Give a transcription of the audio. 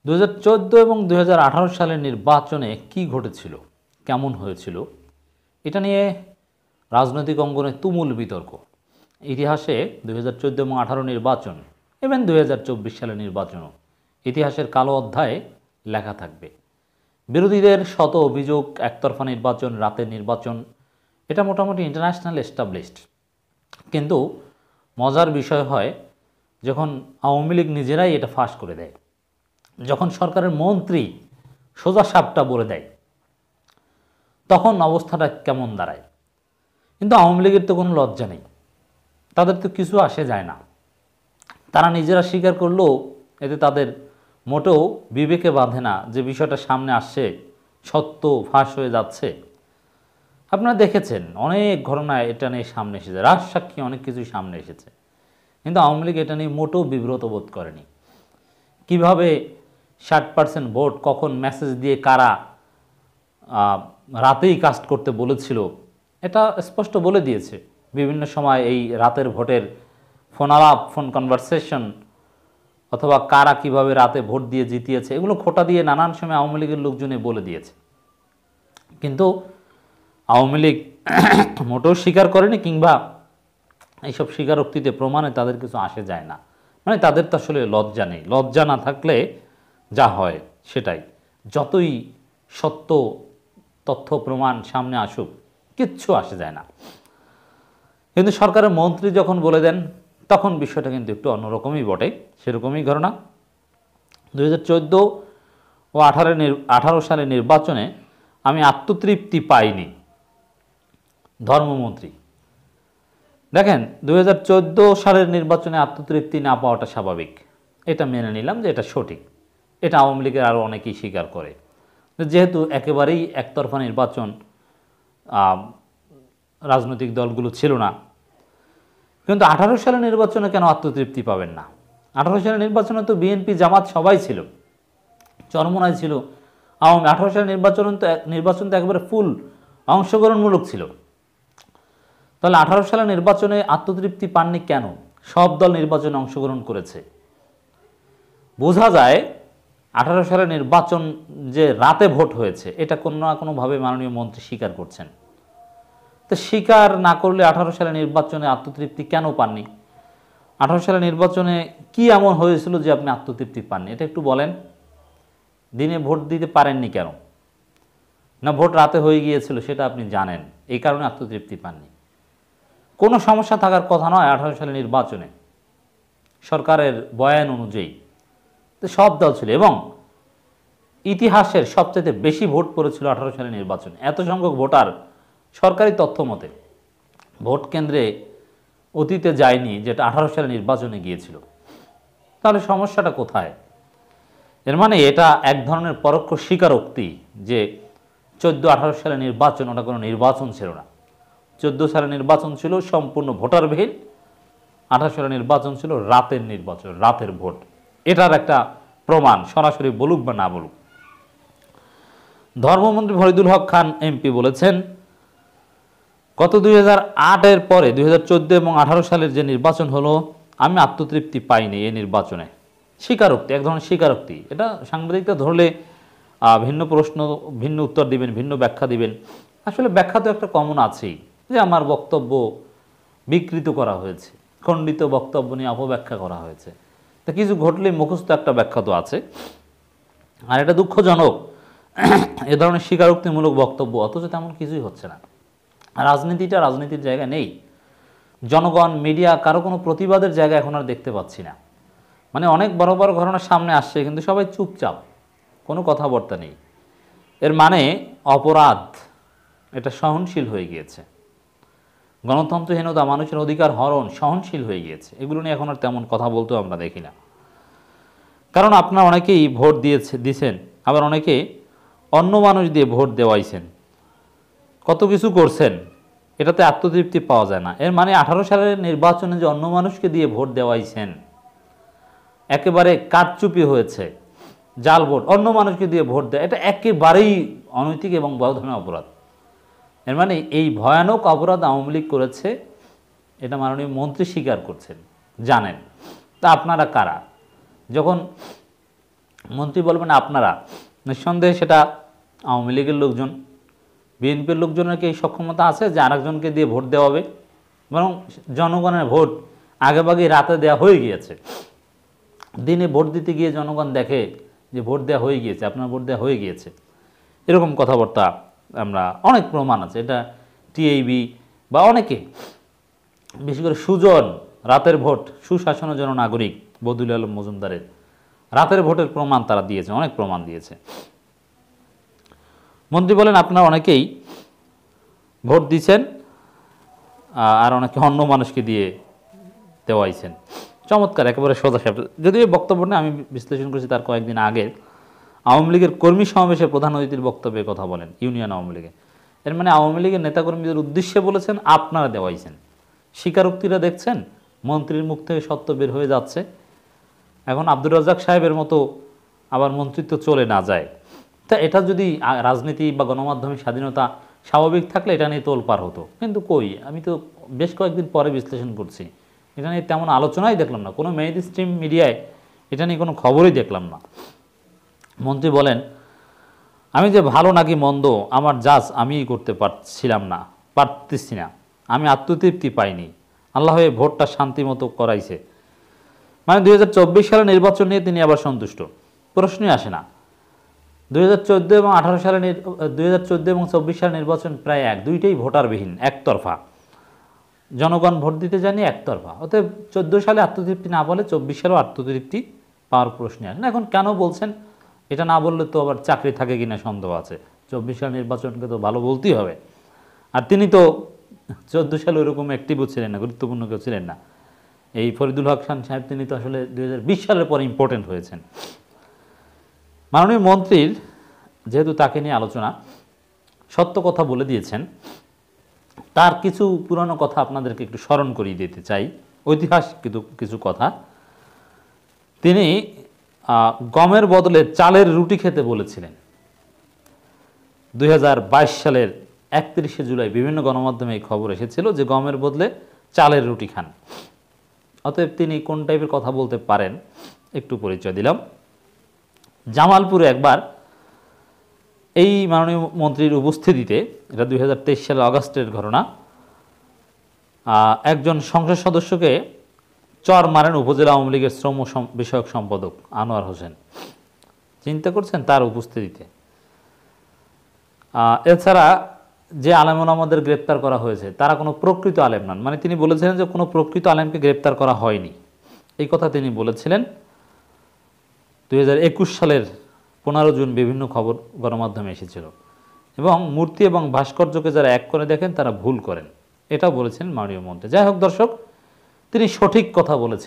2014 এবং 2018 সালের নির্বাচনে কি ঘটেছিল, কেমন হয়েছিল, এটা নিয়ে রাজনৈতিক অঙ্গনে তুমুল বিতর্ক। ইতিহাসে 2014 এবং 18 নির্বাচন, ইভেন 2024 সালের নির্বাচনও ইতিহাসের কালো অধ্যায়ে লেখা থাকবে। বিরোধীদের শত অভিযোগ, একতরফা নির্বাচন, রাতের নির্বাচন, এটা মোটামুটি ইন্টারন্যাশনাল এস্টাবলিশড। কিন্তু মজার বিষয় হয় যখন আওয়ামী লীগ নিজেরাই এটা ফাঁস করে দেয়, যখন সরকারের মন্ত্রী সোজা সাপটা বলে দেয়, তখন অবস্থাটা কেমন দাঁড়ায়। কিন্তু আওয়ামী লীগের তো কোনো লজ্জা নেই, তাদের তো কিছু আসে যায় না। তারা নিজেরা স্বীকার করলেও এতে তাদের মোটেও বিবেকে বাঁধে না যে বিষয়টা সামনে আসছে, সত্য ফাঁস হয়ে যাচ্ছে। আপনারা দেখেছেন অনেক ঘটনায় এটা নিয়ে সামনে এসেছে, রাজসাক্ষী অনেক কিছুই সামনে এসেছে, কিন্তু আওয়ামী লীগ এটা নিয়ে মোটেও বিব্রত বোধ করেনি। কিভাবে 60% ভোট কখন মেসেজ দিয়ে কারা রাতেই কাস্ট করতে বলেছিল, এটা স্পষ্ট বলে দিয়েছে। বিভিন্ন সময় এই রাতের ভোটের ফোন আলাপ, ফোন কনভারসেশন, অথবা কারা কিভাবে রাতে ভোট দিয়ে জিতিয়েছে, এগুলো খোটা দিয়ে নানান সময় আওয়ামী লীগের লোকজনে বলে দিয়েছে। কিন্তু আওয়ামী লীগ মোটেও স্বীকার করেনি, কিংবা এইসব স্বীকারোক্তিতে প্রমাণে তাদের কিছু আসে যায় না। মানে তাদের তো আসলে লজ্জা নেই। লজ্জা না থাকলে যা হয় সেটাই, যতই সত্য তথ্য প্রমাণ সামনে আসুক কিচ্ছু আসে যায় না। কিন্তু সরকারের মন্ত্রী যখন বলে দেন তখন বিষয়টা কিন্তু একটু অন্যরকমই বটে। সেরকমই ঘটনা 2014 ও 18 সালের নির্বাচনে আমি আত্মতৃপ্তি পাইনি। ধর্মমন্ত্রী দেখেন, 2014 সালের নির্বাচনে আত্মতৃপ্তি না পাওয়াটা স্বাভাবিক, এটা মেনে নিলাম যে এটা সঠিক। এটা আওয়ামী লীগের আরও অনেকেই স্বীকার করে, যেহেতু একেবারেই একতরফা নির্বাচন, রাজনৈতিক দলগুলো ছিল না। কিন্তু 18 সালের নির্বাচনে কেন আত্মতৃপ্তি পাবেন না? 18 সালের নির্বাচনে তো বিএনপি জামাত সবাই ছিল, চরমোনাই ছিল। 18 সালের নির্বাচন তো একেবারে ফুল অংশগ্রহণমূলক ছিল। তাহলে 18 সালের নির্বাচনে আত্মতৃপ্তি পাননি কেন? সব দল নির্বাচনে অংশগ্রহণ করেছে। বোঝা যায় 18 সালের নির্বাচন যে রাতে ভোট হয়েছে এটা কোনো না কোনোভাবে মাননীয় মন্ত্রী স্বীকার করছেন। তো স্বীকার না করলে 18 সালের নির্বাচনে আত্মতৃপ্তি কেন পাননি? 18 সালের নির্বাচনে কি এমন হয়েছিল যে আপনি আত্মতৃপ্তি পাননি? এটা একটু বলেন। দিনে ভোট দিতে পারেননি কেন? না ভোট রাতে হয়ে গিয়েছিল সেটা আপনি জানেন, এই কারণে আত্মতৃপ্তি পাননি? কোনো সমস্যা থাকার কথা নয় 18 সালের নির্বাচনে। সরকারের বয়ান অনুযায়ী তো সব দল ছিল, এবং ইতিহাসের সবচেয়ে বেশি ভোট পড়েছিল 18 সালের নির্বাচনে। এত সংখ্যক ভোটার সরকারি তথ্য মতে ভোট কেন্দ্রে অতীতে যায়নি, যেটা 18 সালের নির্বাচনে গিয়েছিল। তাহলে সমস্যাটা কোথায়? এর মানে এটা এক ধরনের পরোক্ষ স্বীকারোক্তি যে 14-18 সালের নির্বাচন ওটা কোনো নির্বাচন ছিল না। 14 সালের নির্বাচন ছিল সম্পূর্ণ ভোটারবিহীন, 18 সালের নির্বাচন ছিল রাতের নির্বাচন, রাতের ভোট। এটার একটা প্রমাণ সরাসরি বলুক বা না বলুক। ধর্মমন্ত্রী ফরিদুল হক খান এমপি বলেছেন, গত 2008-এর পরে 2014 এবং 18 সালের যে নির্বাচন হলো আমি আত্মতৃপ্তি পাইনি এই নির্বাচনে। স্বীকারোক্তি, এক ধরনের স্বীকারোক্তি। এটা সাংবাদিকরা ধরলে ভিন্ন প্রশ্ন, ভিন্ন উত্তর দিবেন, ভিন্ন ব্যাখ্যা দিবেন। আসলে ব্যাখ্যা তো একটা কমন আছেই, যে আমার বক্তব্য বিকৃত করা হয়েছে, খণ্ডিত বক্তব্য নিয়ে অপব্যাখ্যা করা হয়েছে। তা কিছু ঘটলে মুখস্থ একটা ব্যাখ্যা তো আছে। আর এটা দুঃখজনক এ ধরনের স্বীকারোক্তিমূলক বক্তব্য, অথচ তেমন কিছুই হচ্ছে না। রাজনীতিটা রাজনীতির জায়গা নেই। জনগণ, মিডিয়া কারো কোনো প্রতিবাদের জায়গা এখন আর দেখতে পাচ্ছি না। মানে অনেক বড় বড় ঘটনার সামনে আসছে কিন্তু সবাই চুপচাপ, কোনো কথাবার্তা নেই। এর মানে অপরাধ এটা সহনশীল হয়ে গিয়েছে, গণতন্ত্রহীনতা, মানুষের অধিকার হরণ সহনশীল হয়ে গিয়েছে। এগুলো নিয়ে এখন আর তেমন কথা বলতেও আমরা দেখি না। কারণ আপনারা অনেকেই ভোট দিয়েছেন, আবার অনেকে অন্য মানুষ দিয়ে ভোট দেওয়াইছেন, কত কিছু করছেন, এটাতে আত্মতৃপ্তি পাওয়া যায় না। এর মানে 18 সালের নির্বাচনে যে অন্য মানুষকে দিয়ে ভোট দেওয়াইছেন, একেবারে কারচুপি হয়েছে, জাল ভোট, অন্য মানুষকে দিয়ে ভোট দেয়, এটা একেবারেই অনৈতিক এবং বড় ধরনের অপরাধ। এর মানে এই ভয়ানক অপরাধ আওয়ামী লীগ করেছে, এটা মাননীয় মন্ত্রী স্বীকার করছেন, জানেন। তা আপনারা কারা? যখন মন্ত্রী বলবেন আপনারা, নিঃসন্দেহে সেটা আওয়ামী লীগের লোকজন, বিএনপির লোকজনের কি এই সক্ষমতা আছে যে আরেকজনকে দিয়ে ভোট দেওয়া হবে? বরং জনগণের ভোট আগেভাগেই রাতে দেওয়া হয়ে গিয়েছে। দিনে ভোট দিতে গিয়ে জনগণ দেখে যে ভোট দেওয়া হয়ে গিয়েছে, আপনার ভোট দেওয়া হয়ে গিয়েছে, এরকম কথাবার্তা আমরা অনেক প্রমাণ আছে। এটা টিআইবি বা অনেকে, বিশেষ করে সুজন, রাতের ভোট, সুশাসনের জন্য নাগরিক বদিউল আলম মজুমদারের রাতের ভোটের প্রমাণ তারা দিয়েছে, অনেক প্রমাণ দিয়েছে। মন্ত্রী বলেন আপনারা অনেকেই ভোট দিচ্ছেন আর অনেকে অন্য মানুষকে দিয়ে দেওয়াইছেন। চমৎকার, একেবারে সোজাসাপটা। যদিও এই বক্তব্যটা আমি বিশ্লেষণ করেছি তার কয়েকদিন আগে আওয়ামী লীগের কর্মী সমাবেশে প্রধান অতিথির বক্তব্যে কথা বলেন ইউনিয়ন আওয়ামী লীগে। এর মানে আওয়ামী লীগের নেতাকর্মীদের উদ্দেশ্যে বলেছেন আপনারা দেওয়াইছেন। স্বীকারোক্তিরা দেখছেন মন্ত্রীর মুখ থেকে সত্য বের হয়ে যাচ্ছে। এখন আব্দুর রাজ্জাক সাহেবের মতো আবার মন্ত্রিত্ব চলে না যায়, তা এটা যদি রাজনীতি বা গণমাধ্যমের স্বাধীনতা স্বাভাবিক থাকলে এটা নিয়ে তোলপাড় হতো, কিন্তু কই, আমি তো বেশ কয়েকদিন পরে বিশ্লেষণ করছি, এটা নিয়ে তেমন আলোচনাই দেখলাম না, কোনো মেইন স্ট্রিম মিডিয়ায় এটা নিয়ে কোনো খবরই দেখলাম না। মন্ত্রী বলেন আমি যে ভালো নাকি মন্দ আমার জাজ আমিই করতে পারতেছি না, আমি আত্মতৃপ্তি পাইনি, আল্লাহ এই ভোটটা শান্তি মতো করাইছে। মানে 2024 সালের নির্বাচন নিয়ে তিনি আবার সন্তুষ্ট, প্রশ্নই আসে না। 2014 এবং 18 সালে 2014 এবং 24 সালের নির্বাচন প্রায় এক, দুইটাই ভোটারবিহীন, একতরফা। জনগণ ভোট দিতে জানি একতরফা। অতএব 14 সালে আত্মতৃপ্তি না বলে 24 সালেও আত্মতৃপ্তি পাওয়ার প্রশ্নই আসে না। এখন কেন বলছেন এটা না বললে তো আবার চাকরি থাকে কিনা সন্দেহ আছে। 24 সালের নির্বাচনকে তো ভালো বলতেই হবে। আর তিনি তো 14 সালে ওরকম অ্যাক্টিভও ছিলেন না, গুরুত্বপূর্ণ কেউ ছিলেন না। এই ফরিদুল হক খান সাহেব তিনি তো আসলে 2020 সালের পরে ইম্পর্টেন্ট হয়েছেন। মাননীয় মন্ত্রীর যেহেতু তাকে নিয়ে আলোচনা, সত্য কথা বলে দিয়েছেন, তার কিছু পুরানো কথা আপনাদেরকে একটু স্মরণ করিয়ে দিতে চাই, ঐতিহাসিক কিছু কথা। তিনি গমের বদলে চালের রুটি খেতে বলেছিলেন 2022 সালের 31শে জুলাই। বিভিন্ন গণমাধ্যমে এই খবর এসেছিল যে গমের বদলে চালের রুটি খান। অতএব তিনি কোন টাইপের কথা বলতে পারেন একটু পরিচয় দিলাম। জামালপুরে একবার এই মাননীয় মন্ত্রীর উপস্থিতিতে, এটা 2023 সালের অগাস্টের ঘটনা, একজন সংসদ সদস্যকে চর মারেন উপজেলা আওয়ামী লীগের শ্রম বিষয়ক সম্পাদক আনোয়ার হোসেন। চিন্তা করছেন তার উপস্থিতিতে। এছাড়া যে আলেম ওলামাদের গ্রেপ্তার করা হয়েছে তারা কোনো প্রকৃত আলেম নন, মানে তিনি বলেছিলেন যে কোনো প্রকৃত আলেমকে গ্রেপ্তার করা হয়নি, এই কথা তিনি বলেছিলেন। 2021 সালের 15 জুন বিভিন্ন খবর গণমাধ্যমে এসেছিল। এবং মূর্তি এবং ভাস্কর্যকে যারা এক করে দেখেন তারা ভুল করেন, এটাও বলেছেন মাননীয় মন্ত্রী। যাই হোক দর্শক, তিনি সঠিক কথা বলেছেন।